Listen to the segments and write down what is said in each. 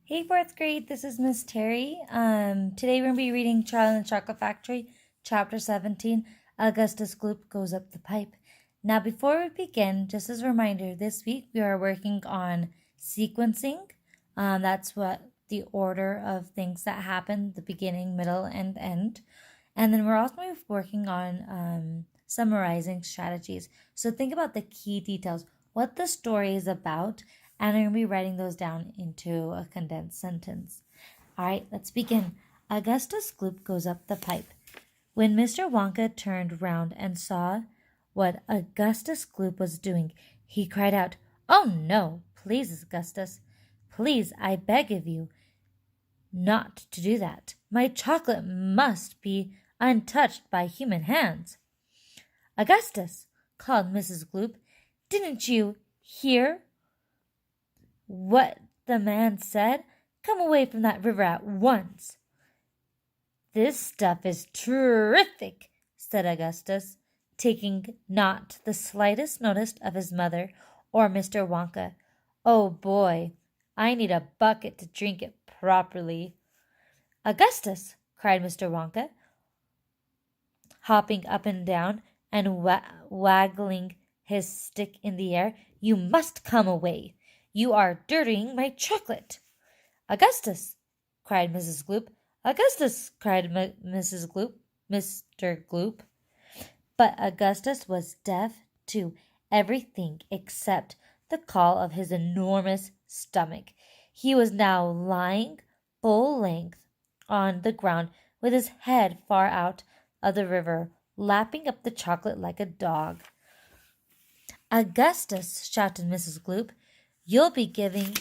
Hey, fourth grade, this is Miss Terry. Today we're going to be reading Charlie and the Chocolate Factory, Chapter 17, Augustus Gloop Goes Up the Pipe. Now, before we begin, just as a reminder, this week we are working on sequencing. That's what the order of things that happen, the beginning, middle, and end. And then we're also working on summarizing strategies. So think about the key details, what the story is about, and I'm going to be writing those down into a condensed sentence. All right, let's begin. Augustus Gloop goes up the pipe. When Mr. Wonka turned round and saw what Augustus Gloop was doing, he cried out, "Oh no, please, Augustus, please, I beg of you, not to do that. My chocolate must be untouched by human hands." "Augustus," called Mrs. Gloop, "didn't you hear what the man said? Come away from that river at once." "This stuff is terrific," said Augustus, taking not the slightest notice of his mother or Mr. Wonka. "Oh boy, I need a bucket to drink it properly." "Augustus," cried Mr. Wonka, hopping up and down and waggling his stick in the air, "you must come away. You are dirtying my chocolate." "Augustus," cried Mrs. Gloop. "Augustus," cried Mrs. Gloop, Mr. Gloop. But Augustus was deaf to everything except the call of his enormous stomach. He was now lying full length on the ground with his head far out of the river, lapping up the chocolate like a dog. "Augustus," shouted Mrs. Gloop, "you'll be giving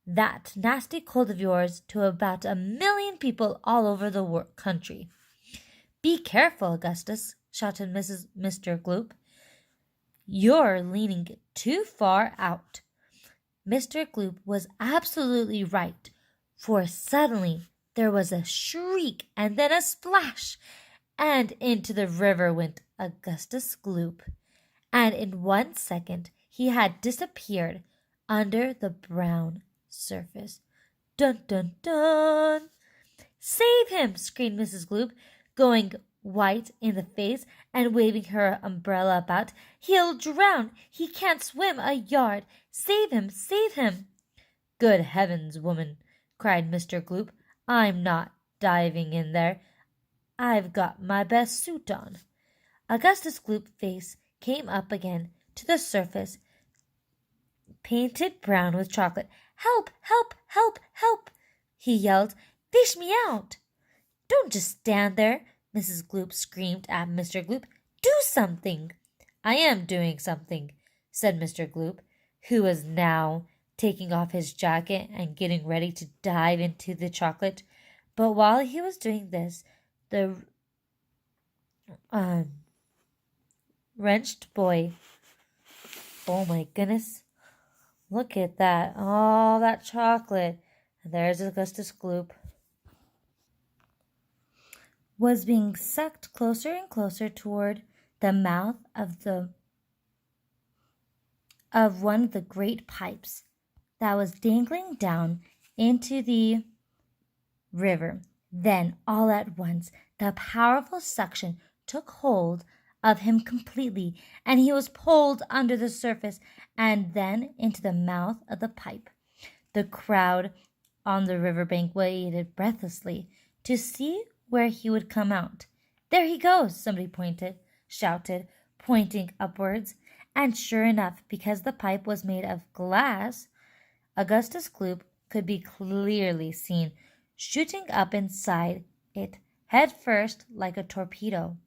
that nasty cold of yours to about 1,000,000 people all over the country." "Be careful, Augustus," shouted Mr. Gloop. "You're leaning too far out." Mr. Gloop was absolutely right, for suddenly there was a shriek and then a splash, and into the river went Augustus Gloop, and in 1 second he had disappeared under the brown surface. Dun, dun, dun! "Save him!" screamed Mrs. Gloop, going white in the face and waving her umbrella about. "He'll drown! He can't swim a yard! Save him! Save him!" "Good heavens, woman!" cried Mr. Gloop. "I'm not diving in there. I've got my best suit on." Augustus Gloop's face came up again to the surface, painted brown with chocolate. "Help! Help! Help! Help!" he yelled. "Fish me out!" "Don't just stand there!" Mrs. Gloop screamed at Mr. Gloop. "Do something!" "I am doing something," said Mr. Gloop, who was now taking off his jacket and getting ready to dive into the chocolate. But while he was doing this, the wrenched boy, oh my goodness, look at that, all that chocolate, and there's Augustus Gloop, was being sucked closer and closer toward the mouth of one of the great pipes that was dangling down into the river. Then, all at once, the powerful suction took hold of him completely, and he was pulled under the surface and then into the mouth of the pipe. The crowd on the riverbank waited breathlessly to see where he would come out. "There he goes!" somebody shouted, pointing upwards. And sure enough, because the pipe was made of glass, Augustus Gloop could be clearly seen, shooting up inside it, head first like a torpedo.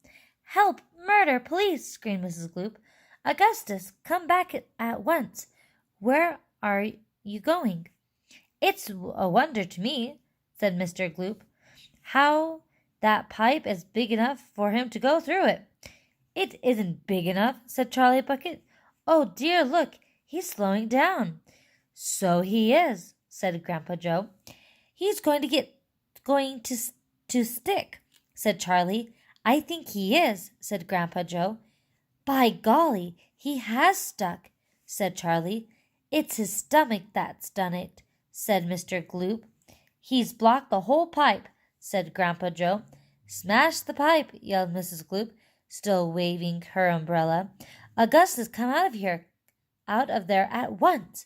"Help! Murder! Police!" screamed Mrs. Gloop. "Augustus, come back at once. Where are you going?" "It's a wonder to me," said Mr. Gloop, "how that pipe is big enough for him to go through it." "It isn't big enough," said Charlie Bucket. "Oh dear, look, he's slowing down." "So he is," said Grandpa Joe. "He's going to stick," said Charlie. "I think he is," said Grandpa Joe. "By golly, he has stuck," said Charlie. "It's his stomach that's done it," said Mr. Gloop. He's blocked the whole pipe, said Grandpa Joe. Smash the pipe, yelled Mrs. Gloop, still waving her umbrella. Augustus, come out of there at once.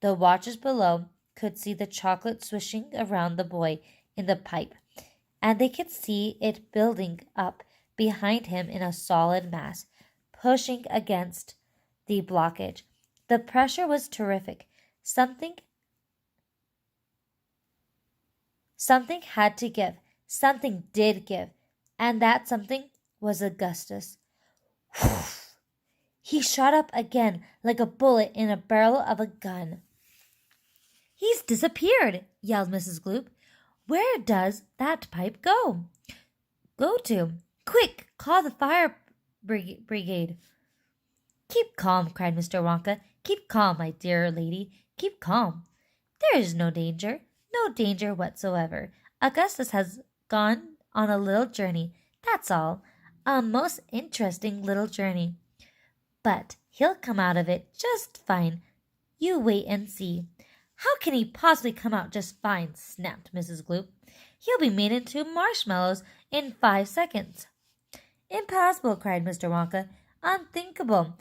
The watchers below could see the chocolate swishing around the boy in the pipe, and they could see it building up behind him in a solid mass, pushing against the blockage. The pressure was terrific. Something had to give. Something did give. And that something was Augustus. He shot up again like a bullet in a barrel of a gun. He's disappeared, yelled Mrs. Gloop. Where does that pipe go? Go to? Quick, call the fire brigade. Keep calm, cried Mr. Wonka. Keep calm, my dear lady. Keep calm. There is no danger whatsoever. Augustus has gone on a little journey, that's all. A most interesting little journey. But he'll come out of it just fine. You wait and see. How can he possibly come out just fine? Snapped Mrs. Gloop. He'll be made into marshmallows in 5 seconds. Impossible, cried Mr. Wonka. Unthinkable.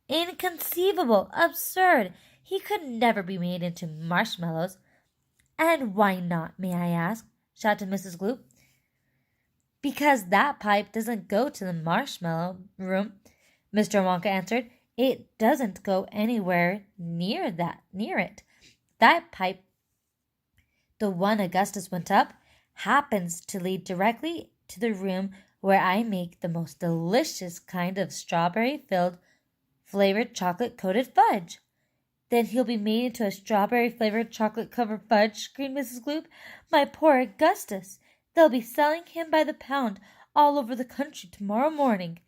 Inconceivable. Absurd. He could never be made into marshmallows. And why not, may I ask? Shouted Mrs. Gloop. Because that pipe doesn't go to the marshmallow room, Mr. Wonka answered. It doesn't go anywhere near it. That pipe, the one Augustus went up, happens to lead directly to the room where I make the most delicious kind of strawberry-filled flavored chocolate-coated fudge. Then he'll be made into a strawberry-flavored chocolate-covered fudge, screamed Mrs. Gloop. My poor Augustus! They'll be selling him by the pound all over the country tomorrow morning.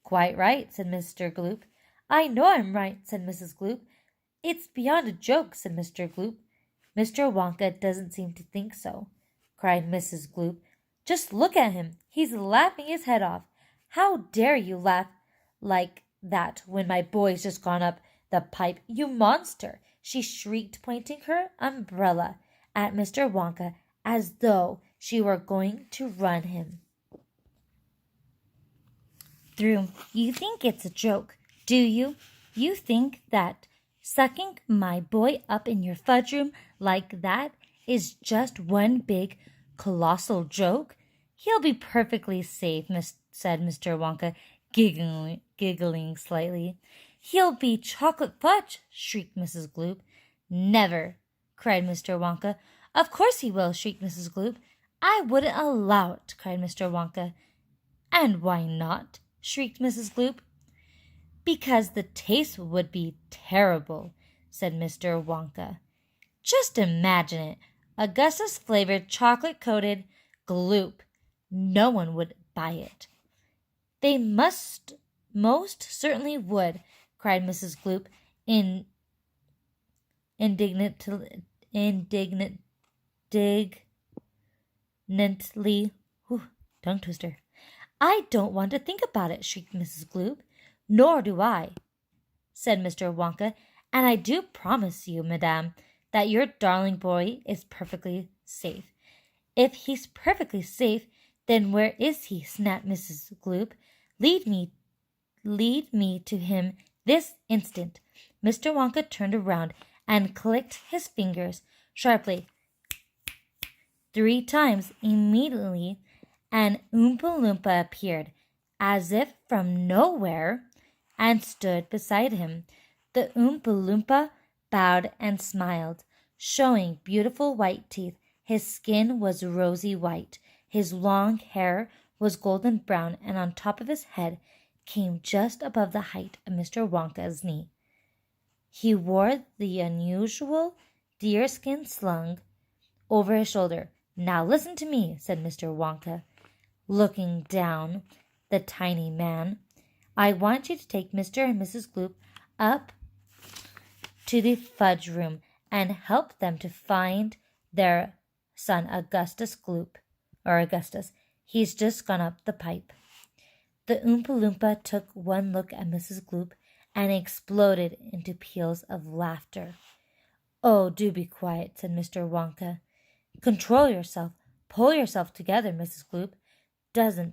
Quite right, said Mr. Gloop. I know I'm right, said Mrs. Gloop. It's beyond a joke, said Mr. Gloop. Mr. Wonka doesn't seem to think so, cried Mrs. Gloop. Just look at him. He's laughing his head off. How dare you laugh like that when my boy's just gone up the pipe, you monster! She shrieked, pointing her umbrella at Mr. Wonka as though she were going to run him through. You think it's a joke, do you? You think that sucking my boy up in your fudge room like that is just one big colossal joke? He'll be perfectly safe, said Mr. Wonka, giggling slightly. He'll be chocolate fudge, shrieked Mrs. Gloop. Never, cried Mr. Wonka. Of course he will, shrieked Mrs. Gloop. I wouldn't allow it, cried Mr. Wonka. And why not? Shrieked Mrs. Gloop. Because the taste would be terrible, said Mr. Wonka. Just imagine it. Augustus-flavored chocolate-coated Gloop. No one would buy it. They most certainly would, cried Mrs. Gloop indignantly. Tongue twister. I don't want to think about it, shrieked Mrs. Gloop. Nor do I, said Mr. Wonka, and I do promise you, madame, that your darling boy is perfectly safe. If he's perfectly safe, then where is he? Snapped Mrs. Gloop. Lead me to him this instant. Mr. Wonka turned around and clicked his fingers sharply 3 times. Immediately, an Oompa Loompa appeared, as if from nowhere, and stood beside him. The Oompa Loompa bowed and smiled, showing beautiful white teeth. His skin was rosy white. His long hair was golden brown, and on top of his head came just above the height of Mr. Wonka's knee. He wore the unusual deerskin slung over his shoulder. Now listen to me, said Mr. Wonka, looking down the tiny man. I want you to take Mr. and Mrs. Gloop up to the fudge room and help them to find their son Augustus Gloop, or Augustus. He's just gone up the pipe. The Oompa Loompa took one look at Mrs. Gloop and exploded into peals of laughter. Oh, do be quiet, said Mr. Wonka. Control yourself. Pull yourself together, Mrs. Gloop. Doesn't